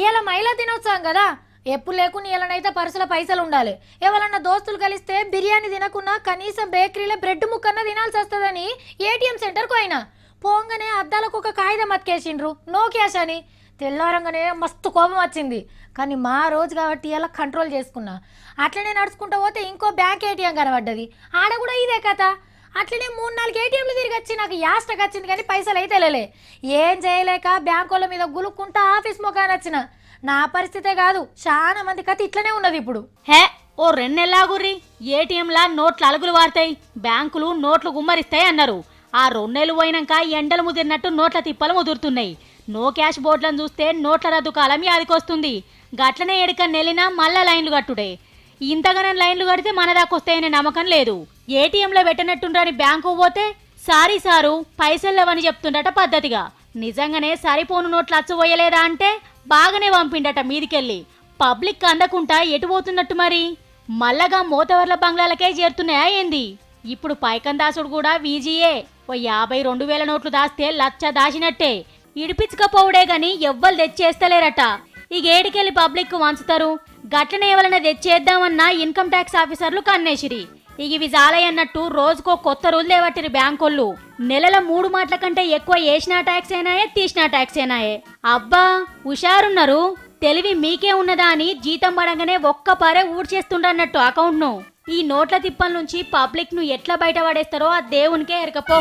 ఇవాళ మహిళా దినోత్సవం కదా, ఎప్పుడు లేకుండా ఇలానైతే పర్సుల పైసలు ఉండాలి. ఎవరన్నా దోస్తులు కలిస్తే బిర్యానీ తినకున్నా కనీసం బేకరీలో బ్రెడ్ ముక్కన్న తినాల్సి వస్తుందని ఏటీఎం సెంటర్కు అయినా పోంగానే అద్దాలకు ఒక కాగితం అతికేసిండ్రు నో క్యాష్ అని. తెల్లారంగానే మస్తు కోపం వచ్చింది, కానీ మా రోజు కాబట్టి ఇలా కంట్రోల్ చేసుకున్నా. అట్లనే నడుచుకుంటూ పోతే ఇంకో బ్యాంక్ ఏటీఎం కనబడ్డది, ఆడ కూడా ఇదే కథ. అట్లనే 3-4 ఏటీఎంలు తిరిగి వచ్చి నాకు యాస్టకు వచ్చింది, కానీ పైసలు అయితే వెళ్ళలే. ఏం చేయలేక బ్యాంకుల మీద గులుక్కుంటా ఆఫీస్ ముఖాన్ని వచ్చిన. నా పరిస్థితే కాదు, చాలా మంది కథ ఇట్లనే ఉన్నది ఇప్పుడు. హే ఓ 2 నెలలాగుర్రి, ఏటీఎంలా నోట్లు అలుగులు వాడతాయి, బ్యాంకులు నోట్లు గుమ్మరిస్తాయి అన్నారు. ఆ 2 నెలలు పోయినాక ఎండలు ముదిరినట్టు నోట్ల తిప్పలు ముదురుతున్నాయి. నో క్యాష్ బోర్డులను చూస్తే నోట్ల రద్దు కాలం యాదికొస్తుంది. గట్లనే ఎడకని నెలినా మళ్ళా లైన్లు కట్టుడే. ఇంతగానం లైన్లు కడితే మన దాకొస్తాయనే నమ్మకం లేదు. ఏటీఎంలో పెట్టనట్టుండ్రని బ్యాంకు పోతే సారీ సారు పైసలు లేవని చెప్తుండట పద్ధతిగా. నిజంగానే సరిపోను నోట్లు అచ్చుపోయలేదా అంటే బాగానే పంపిండట మీదికెళ్ళి. పబ్లిక్ అందకుండా ఎటు పోతున్నట్టు మరి? మల్లగా మోతవర్ల బంగ్లాలకే చేరుతున్నాయా ఏంది? ఇప్పుడు పైకందాసుడు కూడా వీజీయే. ఓ 52,000 నోట్లు దాస్తే 1,00,000 దాచినట్టే. ఇడిపించకపోవడే గాని ఎవ్వరు తెచ్చేస్తలేరట. ఈ గేడికెళ్ళి పబ్లిక్ వంచుతారు. గట్లనే ఎవరైనా తెచ్చేద్దామన్నా ఇన్కమ్ ట్యాక్స్ ఆఫీసర్లు కన్నేసిరి. ఇవి జాలయన్నట్టు రోజుకో కొత్త రూల్ దేవట్టిరి బ్యాంకోళ్ళు. నెలల 3 మాటల కంటే ఎక్కువ వేసినా ట్యాక్స్ అయినాయే, తీసినా ట్యాక్స్ అయినాయే. అబ్బా హుషారున్నారు, తెలివి మీకే ఉన్నదా అని జీతం పడంగానే ఒక్క పరే ఊడ్చేస్తుండన్నట్టు అకౌంట్ను. ఈ నోట్ల తిప్పల నుంచి పబ్లిక్ ను ఎట్లా బయటపడేస్తారో ఆ దేవునికే ఎరకపో.